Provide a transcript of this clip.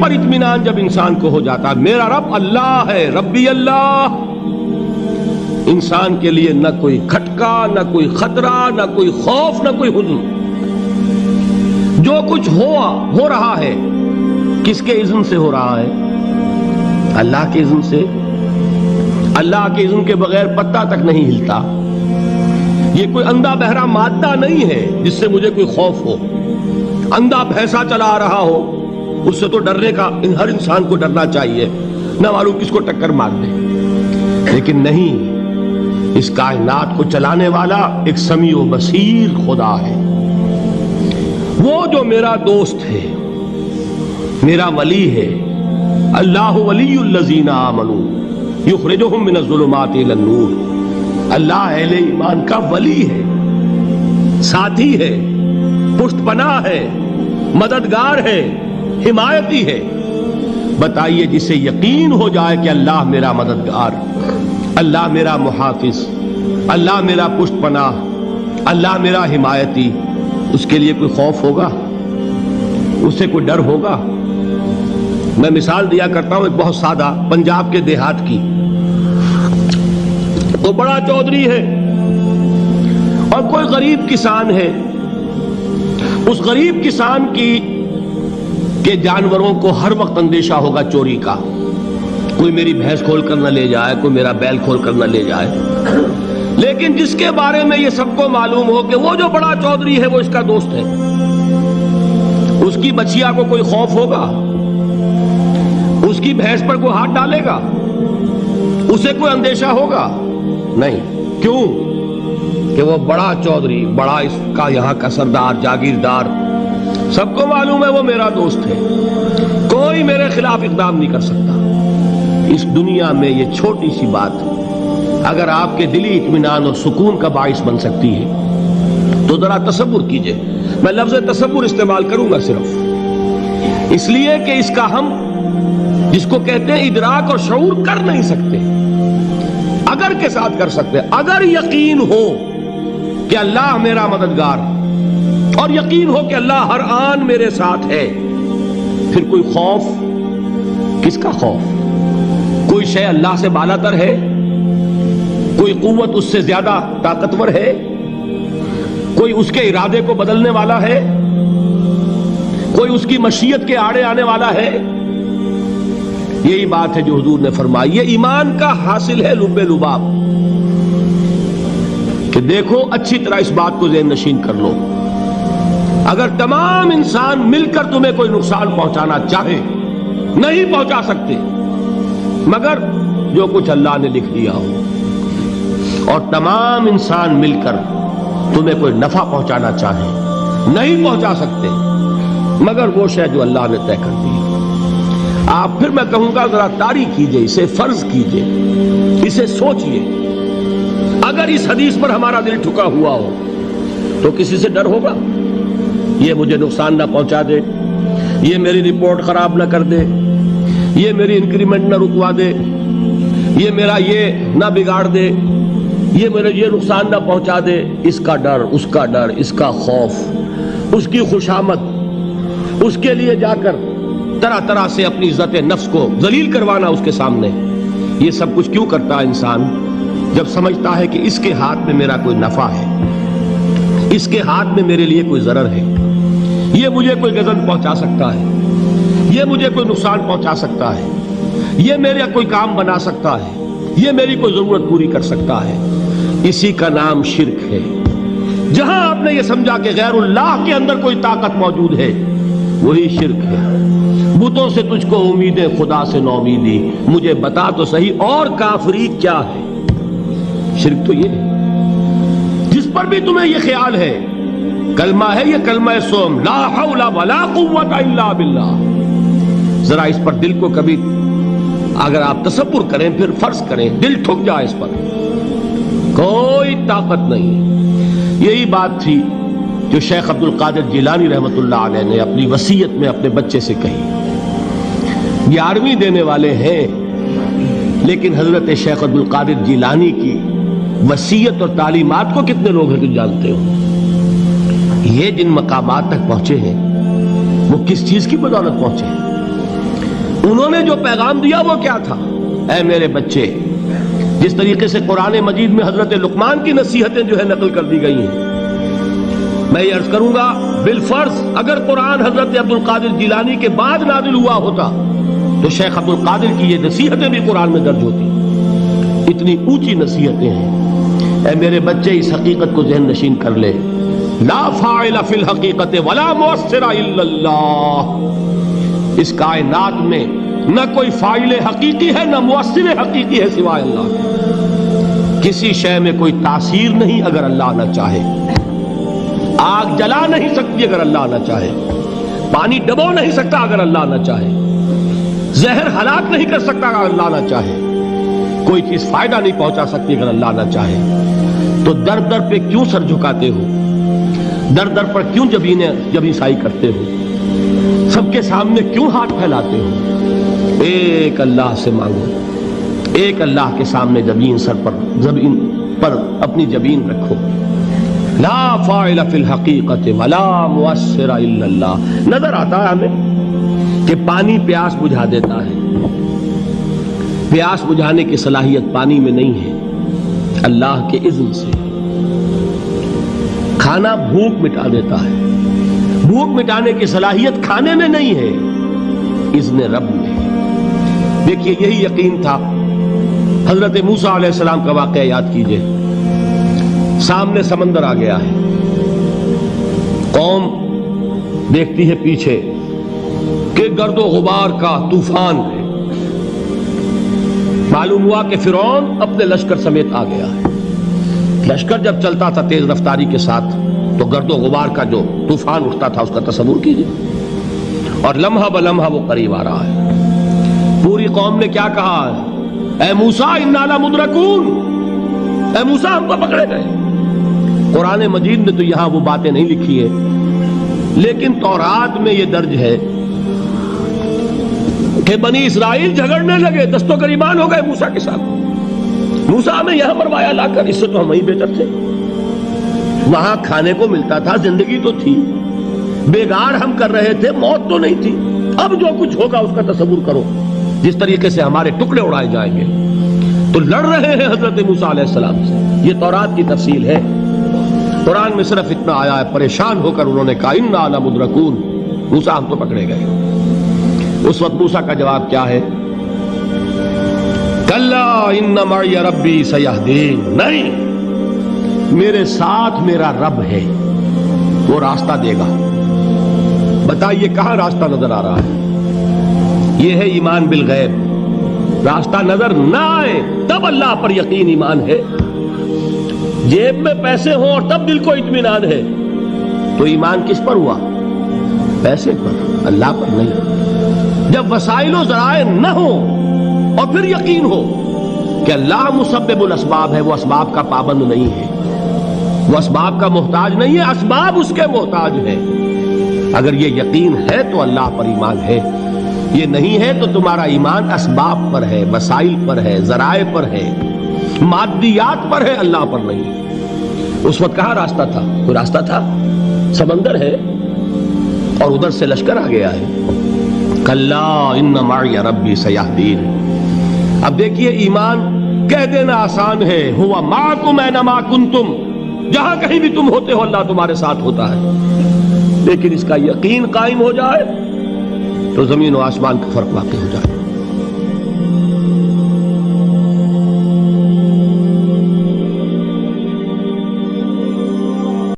پر اطمینان جب انسان کو ہو جاتا، میرا رب اللہ ہے، ربی اللہ، انسان کے لیے نہ کوئی کھٹکا، نہ کوئی خطرہ، نہ کوئی خوف، نہ کوئی حزن۔ جو کچھ ہو رہا ہے کس کے اذن سے ہو رہا ہے؟ اللہ کے اذن سے۔ اللہ کے اذن کے بغیر پتا تک نہیں ہلتا۔ یہ کوئی اندھا بہرا مادہ نہیں ہے جس سے مجھے کوئی خوف ہو۔ اندھا بھینسا چلا آ رہا ہو اس سے تو ڈرنے کا ہر انسان کو ڈرنا چاہیے، نہ معلوم کس کو ٹکر مار دے۔ لیکن نہیں، اس کائنات کو چلانے والا ایک سمیع و بصیر خدا ہے، وہ جو میرا دوست ہے، میرا ولی ہے۔ اللہ ولی الذین آمنوا یخرجہم من الظلمات الی النور۔ اللہ اہل ایمان کا ولی ہے، ساتھی ہے، پشت پناہ ہے، مددگار ہے، حمایتی ہے۔ بتائیے جسے یقین ہو جائے کہ اللہ میرا مددگار، اللہ میرا محافظ، اللہ میرا پشت پناہ، اللہ میرا حمایتی، اس کے لیے کوئی خوف ہوگا؟ اس سے کوئی ڈر ہوگا؟ میں مثال دیا کرتا ہوں ایک بہت سادہ پنجاب کے دیہات کی۔ تو بڑا چودھری ہے اور کوئی غریب کسان ہے۔ اس غریب کسان کے جانوروں کو ہر وقت اندیشہ ہوگا چوری کا، کوئی میری بھینس کھول کر نہ لے جائے، کوئی میرا بیل کھول کر نہ لے جائے۔ لیکن جس کے بارے میں یہ سب کو معلوم ہو کہ وہ جو بڑا چودھری ہے وہ اس کا دوست ہے، اس کی بچیا کو کوئی خوف ہوگا؟ اس کی بھینس پر کوئی ہاتھ ڈالے گا؟ اسے کوئی اندیشہ ہوگا؟ نہیں۔ کیوں؟ کہ وہ بڑا چودھری، بڑا اس کا یہاں کا سردار، جاگیردار، سب کو معلوم ہے وہ میرا دوست ہے، کوئی میرے خلاف اقدام نہیں کر سکتا۔ اس دنیا میں یہ چھوٹی سی بات اگر آپ کے دلی اطمینان اور سکون کا باعث بن سکتی ہے تو ذرا تصور کیجئے۔ میں لفظ تصور استعمال کروں گا صرف اس لیے کہ اس کا ہم جس کو کہتے ہیں ادراک اور شعور کر نہیں سکتے، اگر کے ساتھ کر سکتے۔ اگر یقین ہو کہ اللہ میرا مددگار اور یقین ہو کہ اللہ ہر آن میرے ساتھ ہے، پھر کوئی خوف؟ کس کا خوف؟ کوئی شے اللہ سے بالاتر ہے؟ کوئی قوت اس سے زیادہ طاقتور ہے؟ کوئی اس کے ارادے کو بدلنے والا ہے؟ کوئی اس کی مشیت کے آڑے آنے والا ہے؟ یہی بات ہے جو حضور نے فرمائی۔ یہ ایمان کا حاصل ہے لب لباب، کہ دیکھو اچھی طرح اس بات کو ذہن نشین کر لو، اگر تمام انسان مل کر تمہیں کوئی نقصان پہنچانا چاہے نہیں پہنچا سکتے، مگر جو کچھ اللہ نے لکھ دیا ہو، اور تمام انسان مل کر تمہیں کوئی نفع پہنچانا چاہے نہیں پہنچا سکتے، مگر وہ شے جو اللہ نے طے کر دی۔ آپ پھر میں کہوں گا ذرا طاری کیجئے، اسے فرض کیجئے، اسے سوچئے۔ اگر اس حدیث پر ہمارا دل ٹھکا ہوا ہو تو کسی سے ڈر ہوگا؟ یہ مجھے نقصان نہ پہنچا دے، یہ میری رپورٹ خراب نہ کر دے، یہ میری انکریمنٹ نہ رکوا دے، یہ میرا یہ نہ بگاڑ دے، یہ میرے یہ نقصان نہ پہنچا دے۔ اس کا ڈر، اس کا ڈر، اس کا خوف، اس کی خوشامد، اس کے لیے جا کر طرح طرح سے اپنی عزت نفس کو ذلیل کروانا اس کے سامنے، یہ سب کچھ کیوں کرتا ہے انسان؟ جب سمجھتا ہے کہ اس کے ہاتھ میں میرا کوئی نفع ہے، اس کے ہاتھ میں میرے لیے کوئی ضرر ہے، یہ مجھے کوئی غضب پہنچا سکتا ہے، یہ مجھے کوئی نقصان پہنچا سکتا ہے، یہ میرا کوئی کام بنا سکتا ہے، یہ میری کوئی ضرورت پوری کر سکتا ہے، اسی کا نام شرک ہے۔ جہاں آپ نے یہ سمجھا کہ غیر اللہ کے اندر کوئی طاقت موجود ہے، وہی شرک ہے۔ بتوں سے تجھ کو امیدیں، خدا سے نو امیدی، مجھے بتا تو صحیح اور کافری کیا ہے؟ شرک تو یہ ہے۔ جس پر بھی تمہیں یہ خیال ہے، کلمہ ہے یہ کلمہ سوم، لا حول ولا قوت الا باللہ، ذرا اس پر دل کو کبھی اگر آپ تصور کریں، پھر فرض کریں، دل ٹھک جائے اس پر، کوئی طاقت نہیں۔ یہی بات تھی جو شیخ عبد القادر جیلانی رحمۃ اللہ علیہ نے اپنی وصیت میں اپنے بچے سے کہی۔ 11ویں دینے والے ہیں، لیکن حضرت شیخ عبد القادر جیلانی کی وصیت اور تعلیمات کو کتنے لوگ ہیں تم جانتے ہو؟ یہ جن مقامات تک پہنچے ہیں وہ کس چیز کی بدولت پہنچے ہیں؟ انہوں نے جو پیغام دیا وہ کیا تھا؟ اے میرے بچے، جس طریقے سے قرآن مجید میں حضرت لقمان کی نصیحتیں جو ہے نقل کر دی گئی ہیں، میں یہ عرض کروں گا بالفرض اگر قرآن حضرت عبد القادر جیلانی کے بعد نازل ہوا ہوتا تو شیخ عبد القادر کی یہ نصیحتیں بھی قرآن میں درج ہوتی۔ اتنی اونچی نصیحتیں ہیں۔ اے میرے بچے، اس حقیقت کو ذہن نشین کر لے، لا فاعل فی الحقیقت ولا مؤثر الا اللہ۔ اس کائنات میں نہ کوئی فاعل حقیقی ہے نہ مؤثر حقیقی ہے سوائے اللہ کے۔ کسی شے میں کوئی تاثیر نہیں اگر اللہ نہ چاہے۔ آگ جلا نہیں سکتی اگر اللہ نہ چاہے، پانی ڈبو نہیں سکتا اگر اللہ نہ چاہے، زہر ہلاک نہیں کر سکتا اگر اللہ نہ چاہے، کوئی چیز فائدہ نہیں پہنچا سکتی اگر اللہ نہ چاہے۔ تو در در پہ کیوں سر جھکاتے ہو؟ در در پر کیوں جبیں سائی کرتے ہو؟ سب کے سامنے کیوں ہاتھ پھیلاتے ہو؟ ایک اللہ سے مانگو، ایک اللہ کے سامنے زمین پر اپنی جبین رکھو۔ لا فاعل فی الحقیقت ولا مؤثر الا اللہ۔ نظر آتا ہے ہمیں کہ پانی پیاس بجھا دیتا ہے، پیاس بجھانے کی صلاحیت پانی میں نہیں ہے، اللہ کے اذن سے۔ کھانا بھوک مٹا دیتا ہے، بھوک مٹانے کی صلاحیت کھانے میں نہیں ہے، اذن رب میں۔ دیکھیے یہی یقین تھا حضرت موسیٰ علیہ السلام کا واقعہ یاد کیجئے۔ سامنے سمندر آ گیا ہے، قوم دیکھتی ہے پیچھے کہ گرد و غبار کا طوفان ہے۔ معلوم ہوا کہ فرعون اپنے لشکر سمیت آ گیا ہے۔ لشکر جب چلتا تھا تیز رفتاری کے ساتھ تو گرد و غبار کا جو طوفان اٹھتا تھا اس کا تصور کیجئے، اور لمحہ بلمحہ وہ قریب آ رہا ہے۔ پوری قوم نے کیا کہا؟ اے موسیٰ انا لمدرکون، اے موسیٰ ہم کو پکڑے گئے۔ قرآن مجید نے تو یہاں وہ باتیں نہیں لکھی ہیں، لیکن تورات میں یہ درج ہے کہ بنی اسرائیل جھگڑنے لگے، دست و گریبان ہو گئے موسیٰ کے ساتھ۔ موسیٰ ہمیں یہاں مروایا لا کر، اس سے تو ہم ہی بہتر تھے، وہاں کھانے کو ملتا تھا، زندگی تو تھی، بیگار ہم کر رہے تھے، موت تو نہیں تھی۔ اب جو کچھ ہوگا اس کا تصور کرو، جس طریقے سے ہمارے ٹکڑے اڑائے جائیں گے۔ تو لڑ رہے ہیں حضرت موسیٰ علیہ السلام سے، یہ تورات کی تفصیل ہے۔ قرآن میں صرف اتنا آیا ہے، پریشان ہو کر انہوں نے کہا انا لمدرکون، موسیٰ ہم تو پکڑے گئے۔ اس وقت موسیٰ کا جواب کیا ہے؟ کلا ان معی ربی سیہدین، نہیں، میرے ساتھ میرا رب ہے، وہ راستہ دے گا۔ بتائیے کہاں راستہ نظر آ رہا ہے؟ یہ ہے ایمان بالغیب۔ راستہ نظر نہ آئے تب اللہ پر یقین ایمان ہے۔ جیب میں پیسے ہوں اور تب دل کو اطمینان ہے تو ایمان کس پر ہوا؟ پیسے پر، اللہ پر نہیں۔ جب وسائل و ذرائع نہ ہوں اور پھر یقین ہو کہ اللہ مسبب الاسباب ہے، وہ اسباب کا پابند نہیں ہے، وہ اسباب کا محتاج نہیں ہے، اسباب اس کے محتاج ہیں۔ اگر یہ یقین ہے تو اللہ پر ایمان ہے، یہ نہیں ہے تو تمہارا ایمان اسباب پر ہے، وسائل پر ہے، ذرائع پر ہے، مادیات پر ہے، اللہ پر نہیں۔ اس وقت کہاں راستہ تھا؟ کوئی راستہ تھا؟ سمندر ہے اور ادھر سے لشکر آ گیا ہے۔ کلا ان معی ربی سیہدین۔ اب دیکھیے ایمان کہہ دینا آسان ہے، ہوا معکم اینما کنتم، جہاں کہیں بھی تم ہوتے ہو اللہ تمہارے ساتھ ہوتا ہے، لیکن اس کا یقین قائم ہو جائے تو زمین و آسمان کا فرق واقع ہو جائے۔